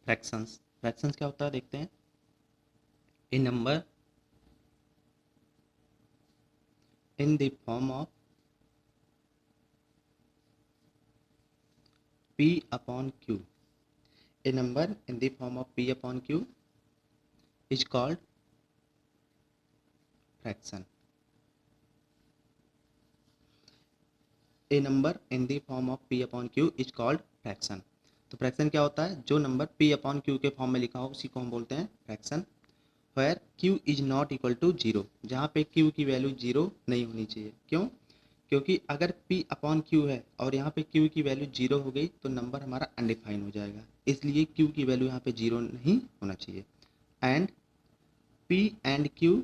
Fractions. Fractions क्या होता है देखते हैं। A number in the form of p upon q, a number in the form of p upon q is called fraction. A number in the form of p upon q is called fraction. तो fraction क्या होता है, जो number p upon q के form में लिखा हो उसी को हम बोलते हैं fraction. Where q is not equal to zero, जहाँ पे q की वैल्यू जीरो नहीं होनी चाहिए। क्यों? क्योंकि अगर p अपॉन q है और यहाँ पे q की वैल्यू जीरो हो गई तो नंबर हमारा अनडिफाइन हो जाएगा, इसलिए q की वैल्यू यहाँ पे जीरो नहीं होना चाहिए। And p and q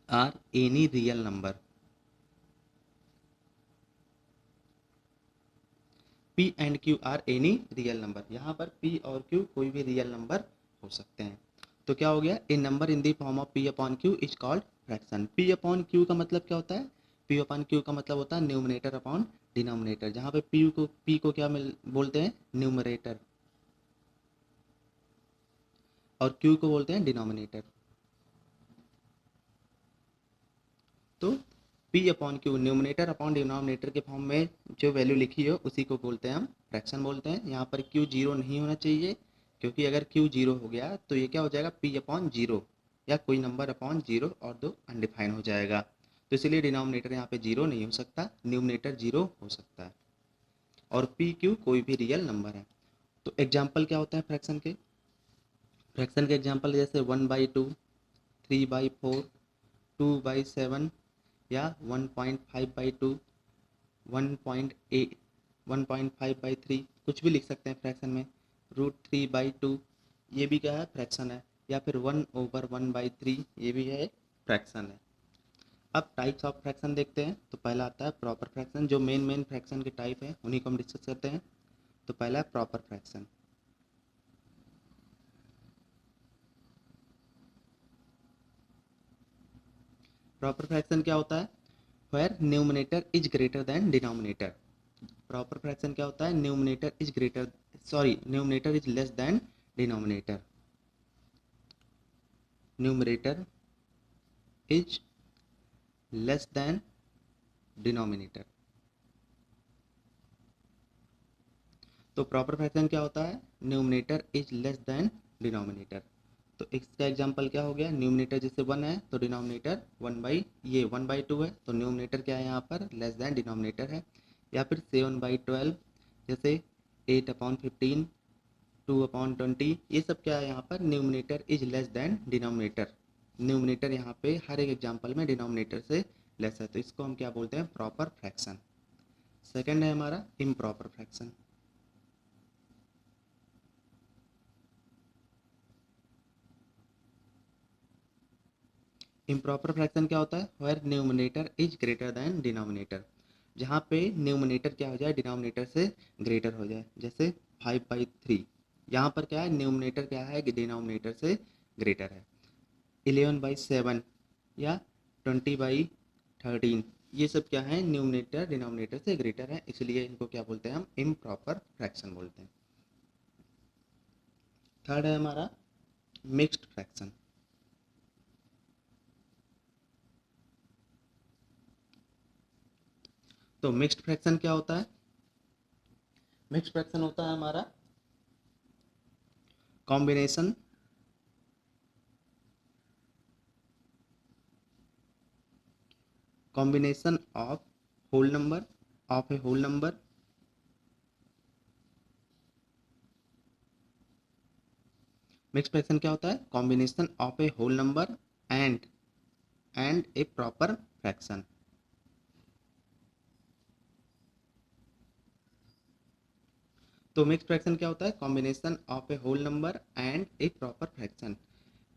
are any real number. p and q are any real number, यहाँ पर p और q कोई भी रियल नंबर हो सकते हैं। तो क्या हो गया, a number in the form of p upon q is called fraction. p upon q का मतलब क्या होता है, p अपॉन q का मतलब होता है न्यूमरेटर अपॉन डिनोमिनेटर, जहाँ पे p को क्या बोलते हैं, न्यूमरेटर, और q को बोलते हैं डिनोमिनेटर। तो p upon q numerator upon denominator के फॉर्म में जो वैल्यू लिखी हो उसी को बोलते हैं हम फ्रैक्शन बोलते हैं। यहाँ पर q जीरो नहीं होना चाहिए, क्योंकि अगर q जीरो हो गया तो ये क्या हो जाएगा, p अपॉन जीरो या कोई नंबर अपॉन जीरो और दो अनडिफाइन हो जाएगा। तो इसलिए डिनोमिनेटर यहाँ पे जीरो नहीं हो सकता, न्यूमरेटर जीरो हो सकता है, और p q कोई भी रियल नंबर है। तो एग्जाम्पल क्या होते हैं फ्रैक्शन के, फ्रैक्शन के एग्जाम्पल जैसे 1/2, 3/4, 2/7 या 1.5/2, 1.8, 1.5/3, कुछ भी लिख सकते हैं फ्रैक्शन में। √3/2 ये भी क्या है, फ्रैक्शन है। या फिर 1/1/3 ये भी है, फ्रैक्शन है। अब टाइप्स ऑफ फ्रैक्शन देखते हैं। तो पहला आता है प्रॉपर फ्रैक्शन, जो मेन फ्रैक्शन के टाइप है उन्हीं को हम डिस्कस करते हैं। तो पहला है प्रॉपर फ्रैक्शन। प्रॉपर फ्रैक्शन क्या होता है, where numerator is greater than denominator. Proper fraction क्या होता है, numerator is less than denominator, numerator is less than denominator. तो प्रॉपर फ्रैक्शन क्या होता है, numerator is less than denominator. तो इसका एग्जांपल क्या हो गया, न्यूमरेटर जैसे 1 है तो डिनोमिनेटर 1/2 है, तो न्यूमरेटर क्या है यहाँ पर, लेस देन डिनोमिनेटर है। या फिर 7/12, जैसे 8/15, 2/20, ये सब क्या है यहाँ पर, numerator is less than denominator. Numerator यहाँ पे हर एक एग्जांपल में डिनोमिनेटर से लेस है, तो इसको हम क्या बोलते हैं, प्रॉपर फ्रैक्शन। सेकंड है हमारा इम्प्रॉपर फ्रैक्शन। इम्प्रॉपर फ्रैक्शन क्या होता है, where numerator is greater than denominator, जहाँ पे न्यूमरेटर क्या हो जाए, डिनोमिनेटर से ग्रेटर हो जाए। जैसे 5/3, यहाँ पर क्या है, न्यूमरेटर क्या है, डिनोमिनेटर से ग्रेटर है। 11/7 या 20/13, ये सब क्या है, न्यूमरेटर डिनोमिनेटर से ग्रेटर है, इसलिए इनको क्या बोलते हैं, हम इम्प्रॉपर फ्रैक्शन बोलते हैं। थर्ड है हमारा मिक्स्ड फ्रैक्शन। तो मिक्स्ड फ्रैक्शन क्या होता है, मिक्स्ड फ्रैक्शन होता है हमारा combination combination of whole number of a whole number mix fraction क्या होता है, combination of a whole number and a proper fraction. तो मिक्स फ्रैक्शन क्या होता है, combination of a whole number and a proper fraction.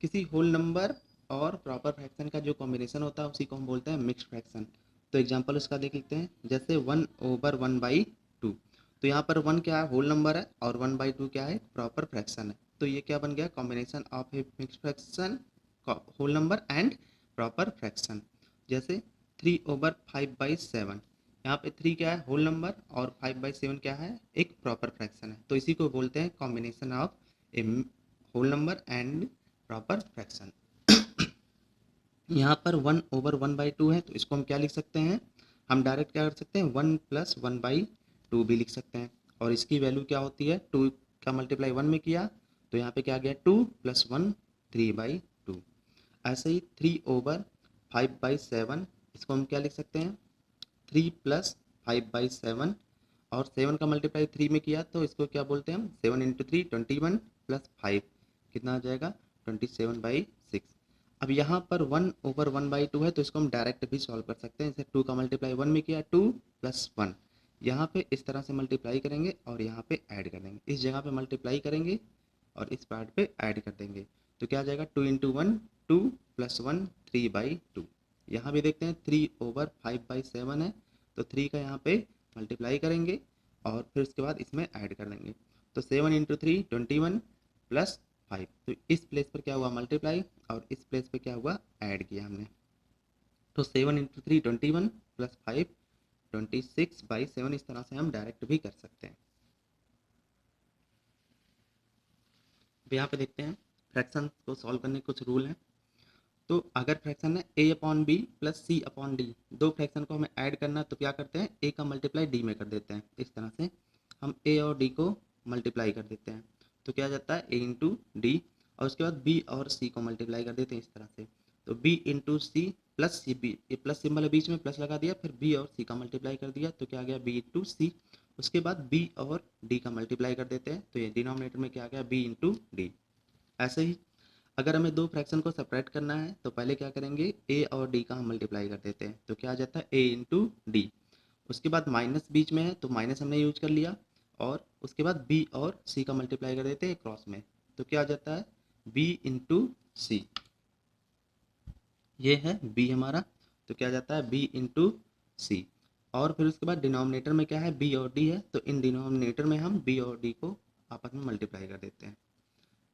किसी whole number और proper fraction का जो कॉम्बिनेशन होता है उसी को हम बोलते हैं मिक्स फ्रैक्शन। तो एग्जांपल उसका देख लेते हैं, जैसे 1/1/2। तो यहाँ पर 1 क्या है, होल नंबर है, और 1/2 क्या है, प्रॉपर फ्रैक्शन है। तो ये क्या बन गया, combination of a mix fraction, whole number and proper fraction. जैसे 3/5/7, यहाँ पे 3 क्या है, होल नंबर, और 5/7 क्या है, एक प्रॉपर फ्रैक्शन है। तो इसी को बोलते हैं combination of a whole number and proper fraction. यहाँ पर 1/1/2 है, तो इसको हम क्या लिख सकते हैं, हम डायरेक्ट क्या कर सकते हैं, 1 + 1/2 भी लिख सकते हैं। और इसकी वैल्यू क्या होती है, 2 का मल्टीप्लाई 1 में किया तो यहाँ पे क्या आ गया, 2 + 1 3/2। ऐसे ही 3/5/7, इसको हम क्या लिख सकते हैं, 3 + 5/7, और 7 का मल्टीप्लाई 3 में किया तो इसको क्या बोलते हैं हम, 7 × 3 21 + 5 कितना आ जाएगा, 27/6। अब यहाँ पर 1/1/2 है, तो इसको हम डायरेक्ट भी सॉल्व कर सकते हैं। जैसे 2 का मल्टीप्लाई 1 में किया, 2 + 1, यहाँ पे इस तरह से मल्टीप्लाई करेंगे और यहाँ पे ऐड कर देंगे, इस जगह पे मल्टीप्लाई करेंगे और इस पार्ट पे ऐड कर देंगे। तो क्या आ जाएगा, 2 × 1 2 + 1 3/2। यहाँ भी देखते हैं 3/5/7 है, तो 3 का यहाँ पे मल्टीप्लाई करेंगे और फिर उसके बाद इसमें ऐड कर देंगे। तो 7 × 3 21 + 5, तो इस प्लेस पर क्या हुआ, मल्टीप्लाई, और इस प्लेस पे क्या हुआ, ऐड किया हमने। तो 7 × 3 21 + 5 26/7, इस तरह से हम डायरेक्ट भी कर सकते हैं। अब यहाँ पे देखते हैं फ्रैक्शन को सॉल्व करने के कुछ रूल हैं। तो अगर फ्रैक्शन है a/b + c/d, दो फ्रैक्शन को हमें ऐड करना है, तो क्या करते हैं, a का मल्टीप्लाई d में कर देते हैं। इस तरह से हम a और d को मल्टीप्लाई कर देते हैं, तो क्या जाता है, a × d, और उसके बाद b और c को मल्टीप्लाई कर देते हैं इस तरह से। तो b × c + cb, ये प्लस सिंबल है बीच में, प्लस लगा दिया, फिर b और c का मल्टीप्लाई कर दिया, तो क्या आ गया, b × c। उसके बाद b और d का मल्टीप्लाई कर देते हैं, तो ये डिनोमिनेटर में क्या आ गया, b × d। ऐसे ही अगर हमें दो फ्रैक्शन को सेपरेट करना है, तो पहले क्या करेंगे, a और d का हम मल्टीप्लाई कर देते हैं, तो क्या आ जाता है, a × d। उसके बाद माइनस बीच में है, तो माइनस हमने यूज कर लिया, और उसके बाद b और c का मल्टीप्लाई कर देते हैं क्रॉस में, तो क्या आ जाता है, b × c। ये है b हमारा, तो क्या आ जाता है, b × c। और फिर उसके बाद डिनोमिनेटर में क्या है, b और d है, तो इन डिनोमिनेटर में हम b और d को आपस में मल्टीप्लाई कर देते हैं।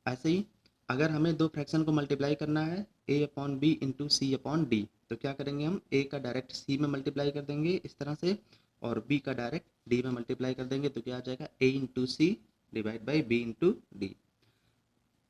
ऐसे ही अगर हमें दो फ्रैक्शन को मल्टीप्लाई करना है, a/b × c/d, तो क्या करेंगे, हम a का डायरेक्ट c में मल्टीप्लाई कर देंगे इस तरह से, और b का डायरेक्ट d में मल्टीप्लाई कर देंगे, तो क्या आ जाएगा, a × c / b × d।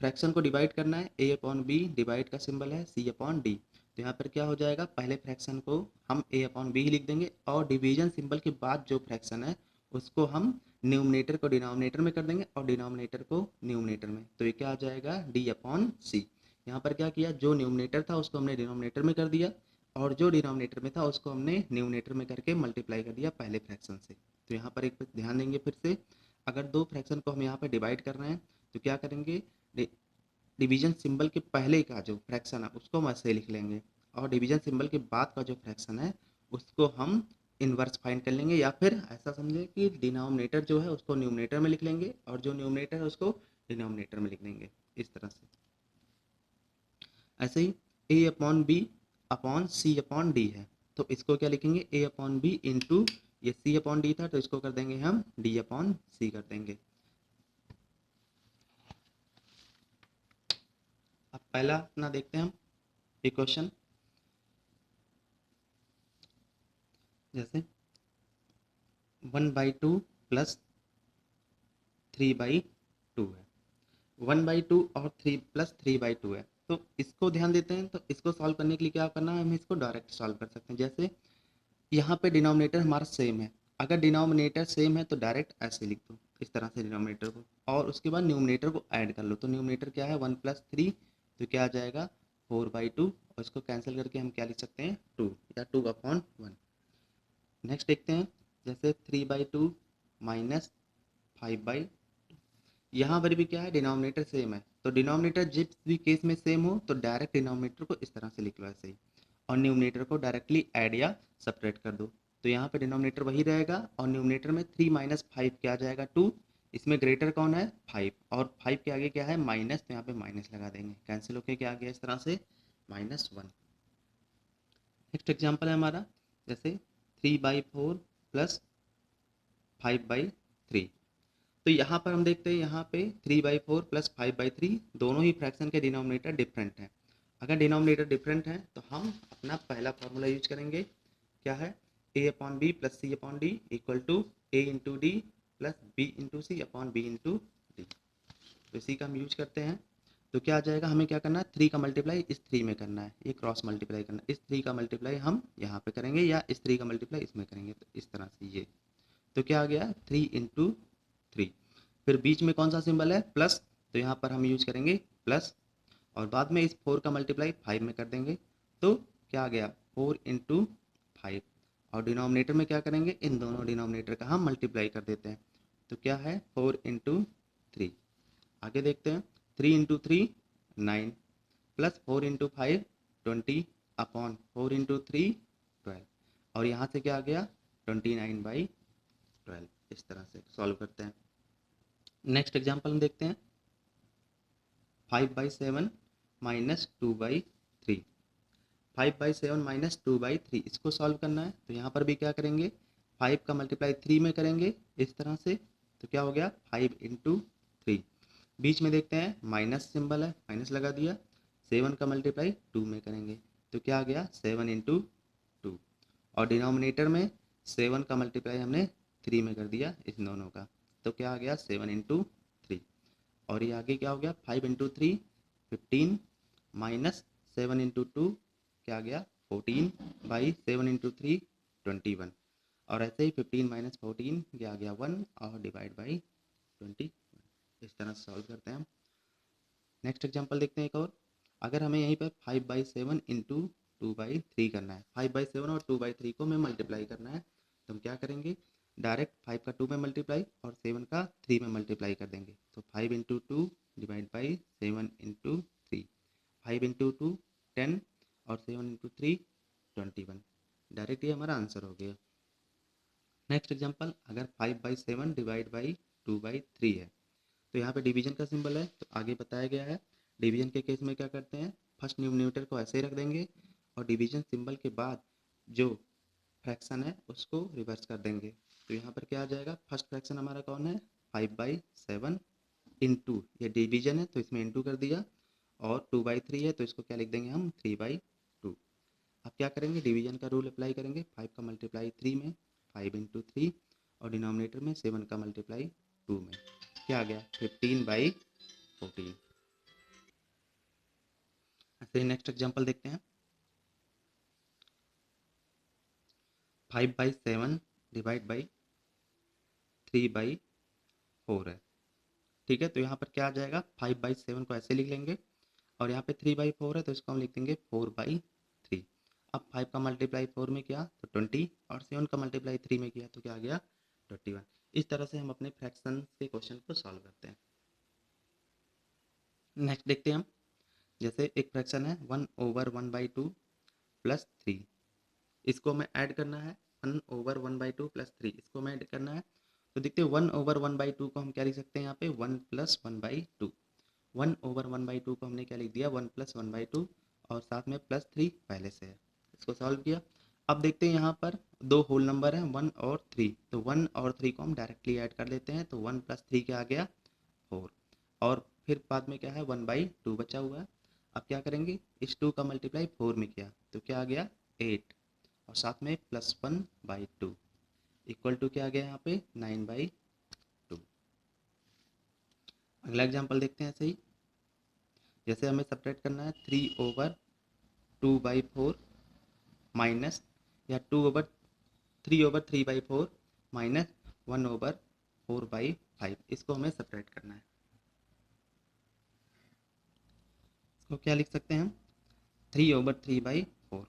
Fraction को डिवाइड करना है, a/b, डिवाइड का सिंबल है c/d। तो यहाँ पर क्या हो जाएगा, पहले फ्रैक्शन को हम a/b ही लिख देंगे, और डिवीजन सिंबल के बाद जो फ्रैक्शन है उसको हम न्यूमरेटर को डिनोमिनेटर में कर देंगे और डिनोमिनेटर को न्यूमरेटर में, तो ये क्या आ जाएगा, d/c। यहाँ पर क्या किया, जो न्यूमरेटर था उसको हमने डिनोमिनेटर में कर दिया, और जो डिनोमिनेटर में था उसको हमने न्यूमरेटर में करके मल्टीप्लाई कर दिया पहले फ्रैक्शन से। तो यहाँ पर एक ध्यान देंगे फिर से, अगर दो फ्रैक्शन को हम यहाँ पर डिवाइड कर रहे हैं, तो क्या करेंगे, डिवीजन सिंबल के पहले का जो फ्रैक्शन है उसको हम ऐसे लिख लेंगे, और डिवीजन सिंबल के बाद का जो फ्रैक्शन है उसको हम इन्वर्स फाइंड कर लेंगे, या फिर ऐसा समझें कि डिनोमिनेटर जो है उसको न्यूमरेटर में लिख लेंगे और जो न्यूमरेटर है उसको डिनोमिनेटर में लिख लेंगे इस तरह से। ऐसे ही a/b/c/d है, तो इसको क्या लिखेंगे, a/b इंटू ये c/d था, तो इसको कर देंगे हम d/c कर देंगे। अब पहला अपना देखते हैं हम इक्वेशन, जैसे 1/2 + 3/2 है, 1/2 और 3 + 3/2 है, तो इसको ध्यान देते हैं। तो इसको सॉल्व करने के लिए क्या करना है, हम इसको डायरेक्ट सॉल्व कर सकते हैं। जैसे यहाँ पे डिनोमिनेटर हमारा सेम है, अगर डिनोमिनेटर सेम है तो डायरेक्ट ऐसे लिख दो इस तरह से डिनोमिनेटर को, और उसके बाद न्यूमरेटर को ऐड कर लो। तो न्यूमरेटर क्या है, 1 + 3, तो क्या आ जाएगा, 4/2, और इसको कैंसिल करके हम क्या लिख सकते हैं, 2 या 2/1। नेक्स्ट देखते हैं, जैसे 3/2 - 5/2, यहाँ पर भी क्या है, डिनोमिनेटर सेम है, तो डिनोमिनेटर जिस भी केस में सेम हो तो डायरेक्ट डिनोमिनेटर को इस तरह से लिख लो ऐसे ही, और न्यूमरेटर को डायरेक्टली ऐड या सब्ट्रैक्ट कर दो। तो यहाँ पे डिनोमिनेटर वही रहेगा, और न्यूमरेटर में 3 - 5 क्या आ जाएगा, 2। इसमें ग्रेटर कौन है, 5, और 5 के आगे क्या है, माइनस, तो यहाँ पे माइनस लगा देंगे, कैंसिल होके क्या आ गया इस तरह से, -1। नेक्स्ट एग्जाम्पल है हमारा, जैसे 3/4 + 5/3। तो यहाँ पर हम देखते हैं, यहाँ पे 3/4 + 5/3 दोनों ही फ्रैक्शन के डिनोमिनेटर डिफरेंट हैं। अगर डिनोमिनेटर डिफरेंट है तो हम अपना पहला फॉर्मूला यूज करेंगे, क्या है, A upon B plus C upon D equal to A into D plus B into C upon B into D. तो इसी का हम यूज करते हैं। तो क्या आ जाएगा, हमें क्या करना है, 3 का मल्टीप्लाई इस 3 में करना है, ये क्रॉस मल्टीप्लाई करना है, इस 3 का मल्टीप्लाई हम यहाँ पे करेंगे या इस 3 का मल्टीप्लाई इसमें करेंगे, तो इस तरह से ये। तो क्या आ गया 3 इंटू 3। फिर बीच में कौन सा सिंबल है, प्लस, तो यहाँ पर हम यूज करेंगे प्लस, और बाद में इस 4 का मल्टीप्लाई 5 में कर देंगे। तो क्या आ गया 4 इंटू 5, और डिनोमिनेटर में क्या करेंगे, इन दोनों डिनोमिनेटर का हम मल्टीप्लाई कर देते हैं। तो क्या है 4 इंटू 3। आगे देखते हैं, 3 into 3 9 plus 4 into 5 20 upon 4 into 3 12, और यहाँ से क्या आ गया 29/12। इस तरह से सॉल्व करते हैं। नेक्स्ट एग्जाम्पल हम देखते हैं, 5/7 माइनस 2/3। 5/7 माइनस 2/3 इसको सॉल्व करना है। तो यहाँ पर भी क्या करेंगे, 5 का मल्टीप्लाई 3 में करेंगे इस तरह से। तो क्या हो गया 5 इंटू 3। बीच में देखते हैं माइनस सिंबल है, माइनस लगा दिया। 7 का मल्टीप्लाई 2 में करेंगे, तो क्या आ गया 7 इंटू 2, और डिनोमिनेटर में 7 का मल्टीप्लाई हमने 3 में कर दिया इस दोनों का। तो क्या आ गया 7 इंटू 3, और ये आगे क्या हो गया 5 इंटू 3 15 माइनस 7 इंटू 2 क्या आ गया 14/7 इंटू 3 21, और ऐसे ही 15 माइनस 14 क्या आ गया 1, और डिवाइड बाई 20। इस तरह से सॉल्व करते हैं हम। नेक्स्ट एग्जांपल देखते हैं एक और। अगर हमें यहीं पर 5/7 इंटू 2/3 करना है, 5/7 और 2/3 को हमें मल्टीप्लाई करना है, तो हम क्या करेंगे, डायरेक्ट 5 का 2 में मल्टीप्लाई और 7 का 3 में मल्टीप्लाई कर देंगे। तो 5 into 2 divide by 7 into 3, 5 into 2 10 और 7 इंटू 3 21। डायरेक्ट ये हमारा आंसर हो गया। नेक्स्ट एग्जांपल, अगर 5/7 डिवाइड बाई 2/3 है, तो यहाँ पे डिवीजन का सिंबल है, तो आगे बताया गया है। डिवीजन के केस में क्या करते हैं, फर्स्ट न्यूमरेटर को ऐसे ही रख देंगे, और डिवीजन सिंबल के बाद जो फ्रैक्शन है उसको रिवर्स कर देंगे। तो यहाँ पर क्या आ जाएगा, फर्स्ट फ्रैक्शन हमारा कौन है 5/7 इंटू, ये डिवीजन है तो इसमें इंटू कर दिया, और 2/3 है तो इसको क्या लिख देंगे हम 3/2। अब क्या करेंगे, डिवीजन का रूल अप्लाई करेंगे, 5 का मल्टीप्लाई 3 में 5 इंटू 3, और डिनोमिनेटर में 7 का मल्टीप्लाई 2 में, क्या आ गया 15/14। ऐसे नेक्स्ट एग्जांपल देखते हैं, 5/7 डिवाइड बाई 3/4 है। ठीक है, तो यहाँ पर क्या आ जाएगा, 5/7 को ऐसे लिख लेंगे, और यहाँ पे 3/4 है तो इसको हम लिख देंगे 4/3। अब 5 का मल्टीप्लाई 4 में किया तो 20, और 7 का मल्टीप्लाई 3 में किया तो क्या आ गया 21। इस तरह से हम अपने फ्रैक्शन के क्वेश्चन को सॉल्व करते हैं। नेक्स्ट देखते हैं हम, जैसे एक फ्रैक्शन है 1/1/2 प्लस 3, इसको हमें ऐड करना है, 1/1/2 प्लस 3 इसको हमें ऐड करना है। तो देखते हैं 1/1/2 को हम क्या लिख सकते हैं, यहाँ पे 1 + 1/2। 1/1/2 को हमने क्या लिख दिया 1 + 1/2, और साथ में +3 पहले से है, इसको सॉल्व किया। अब देखते हैं यहाँ पर दो होल नंबर हैं 1 और 3, तो 1 और 3 को हम डायरेक्टली ऐड कर लेते हैं। तो 1 + 3 क्या आ गया 4, और फिर बाद में क्या है 1/2 बचा हुआ है। अब क्या करेंगे, इस 2 का मल्टीप्लाई 4 में किया तो क्या आ गया 8, और साथ में +1/2 इक्वल टू क्या आ गया यहाँ पे 9/2। अगला एग्जाम्पल देखते हैं ऐसे ही, जैसे हमें सब्ट्रैक्ट करना है 3/2/4 माइनस, या 3/3/4 माइनस 1/4/5, इसको हमें सब्ट्रैक्ट करना है। इसको क्या लिख सकते हैं हम 3/3/4।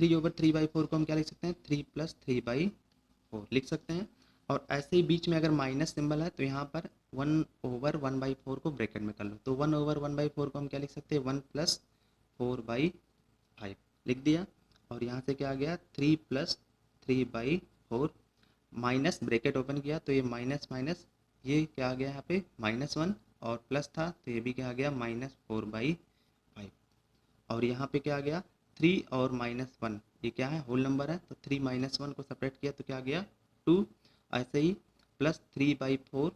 3/3/4 को हम क्या लिख सकते हैं 3 + 3/4 लिख सकते हैं। और ऐसे ही बीच में अगर माइनस सिंबल है तो यहाँ पर 1/1/4 को ब्रैकेट में कर लो, तो 1/1/4 को हम क्या लिख सकते हैं 1 + 4/5 लिख दिया। और यहाँ से क्या आ गया 3 + 3/4 माइनस ब्रैकेट ओपन किया, तो ये माइनस माइनस ये क्या आ गया यहाँ पे -1, और प्लस था तो ये भी क्या आ गया -4/5, और यहाँ पे क्या आ गया 3 और -1, ये क्या है होल नंबर है, तो 3 - 1 को सेपरेट किया तो क्या आ गया 2। ऐसे ही +3/4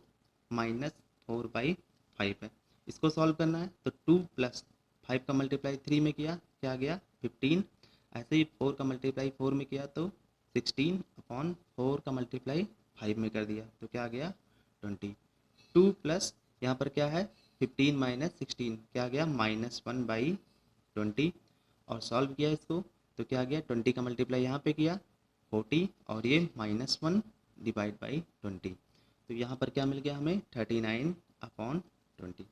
-4/5 है, इसको सॉल्व करना है। तो 2 + 5 का मल्टीप्लाई 3 में किया क्या आ गया 15, ऐसे ही 4 का मल्टीप्लाई 4 में किया तो 16/4 का मल्टीप्लाई 5 में कर दिया तो क्या आ गया 20। 2 प्लस यहाँ पर क्या है 15 माइनस 16 क्या आ गया -1/20 और सॉल्व किया इसको तो क्या आ गया 20 का मल्टीप्लाई यहाँ पे किया 40 और ये -1 डिवाइड बाई 20 तो यहाँ पर क्या मिल गया हमें 39/20।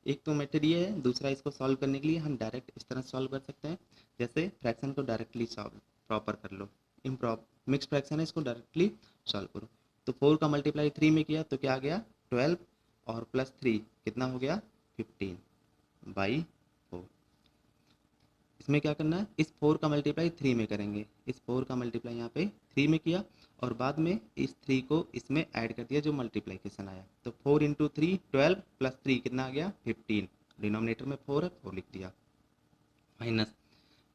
एक तो मेथड ये है, दूसरा इसको सॉल्व करने के लिए हम डायरेक्ट इस तरह सॉल्व कर सकते हैं जैसे फ्रैक्शन को डायरेक्टली सॉल्व प्रॉपर कर लो, इम्प्रॉप मिक्स फ्रैक्शन है इसको डायरेक्टली सॉल्व करो। तो 4 का मल्टीप्लाई 3 में किया तो क्या आ गया 12 और प्लस 3 कितना हो गया 15/4। इसमें क्या करना है इस 4 का मल्टीप्लाई 3 में करेंगे, इस 4 का मल्टीप्लाई यहाँ पे 3 में किया और बाद में इस 3 को इसमें ऐड कर दिया जो मल्टीप्लिकेशन आया तो 4 इंटू 3 12 प्लस 3 कितना आ गया 15, डिनोमिनेटर में 4 है 4 लिख दिया माइनस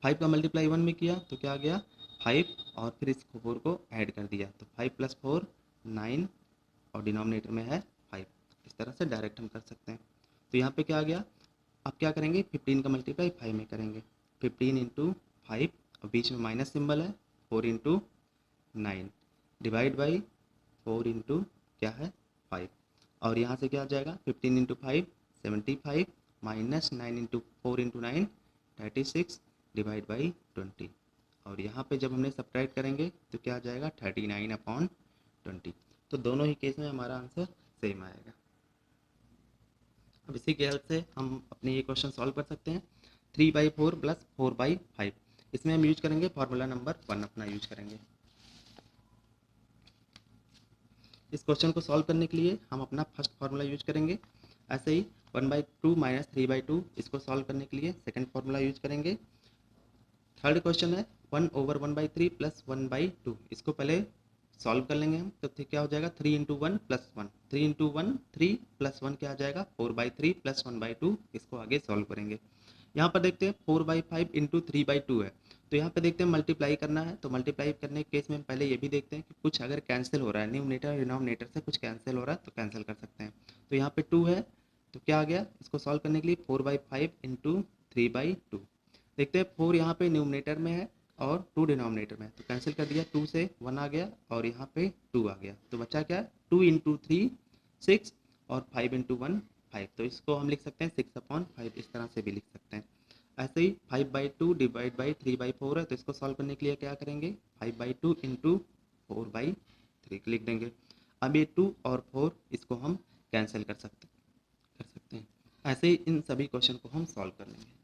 5 का मल्टीप्लाई 1 में किया तो क्या आ गया 5 और फिर इस 4 को ऐड कर दिया तो 5 प्लस 4 9 और डिनोमिनेटर में है 5। इस तरह से डायरेक्ट हम कर सकते हैं। तो यहाँ पे क्या आ गया अब क्या करेंगे 15 का मल्टीप्लाई 5 में करेंगे 15 इंटू 5 और बीच में माइनस सिंबल है 4 इंटू 9 डिवाइड बाई 4 इंटू क्या है 5 और यहाँ से क्या आ जाएगा 15 into 5 75 minus 9 into 4 into 9 36 divide by 20 और यहाँ पे जब हमने सब्ट्रैक्ट करेंगे तो क्या आ जाएगा 39/20। तो दोनों ही केस में हमारा आंसर सेम आएगा। अब इसी के हेल्प से हम अपने ये क्वेश्चन सॉल्व कर सकते हैं 3/4 प्लस 4/5। इसमें हम यूज करेंगे फार्मूला नंबर 1 अपना यूज करेंगे। इस क्वेश्चन को सॉल्व करने के लिए हम अपना फर्स्ट फार्मूला यूज करेंगे। ऐसे ही 1/2 माइनस 3/2 इसको सॉल्व करने के लिए सेकंड फार्मूला यूज करेंगे। थर्ड क्वेश्चन है 1/1/3 प्लस 1/2 इसको पहले सॉल्व कर लेंगे हम तो क्या हो जाएगा 3 इंटू 1 प्लस 1 3 इंटू 1 3 प्लस 1 क्या आ जाएगा 4/3 प्लस 1/2 इसको आगे सॉल्व करेंगे। यहाँ पर देखते हैं 4/5 इंटू 3/2 है तो यहाँ पे देखते हैं मल्टीप्लाई करना है तो मल्टीप्लाई करने के केस में पहले ये भी देखते हैं कि कुछ अगर कैंसिल हो रहा है न्यूमरेटर डिनोमिनेटर से कुछ कैंसिल हो रहा है तो कैंसिल कर सकते हैं। तो यहाँ पे 2 है तो क्या आ गया इसको सॉल्व करने के लिए 4/5 इंटू 3/2 देखते हैं 4 यहाँ पे न्यूमरेटर में है और 2 डिनोमिनेटर में है तो कैंसिल कर दिया 2 से 1 आ गया और यहाँ पे 2 आ गया तो बचा क्या 2 इंटू 3 6 और 5 इंटू 1 5 तो इसको हम लिख सकते हैं 6/5 इस तरह से भी लिख सकते हैं। ऐसे ही 5/2 डिवाइड बाई 3/4 है तो इसको सॉल्व करने के लिए क्या करेंगे 5/2 इंटू 4/3 लिख देंगे। अब ये 2 और 4 इसको हम कैंसिल कर सकते हैं। ऐसे ही इन सभी क्वेश्चन को हम सॉल्व कर लेंगे।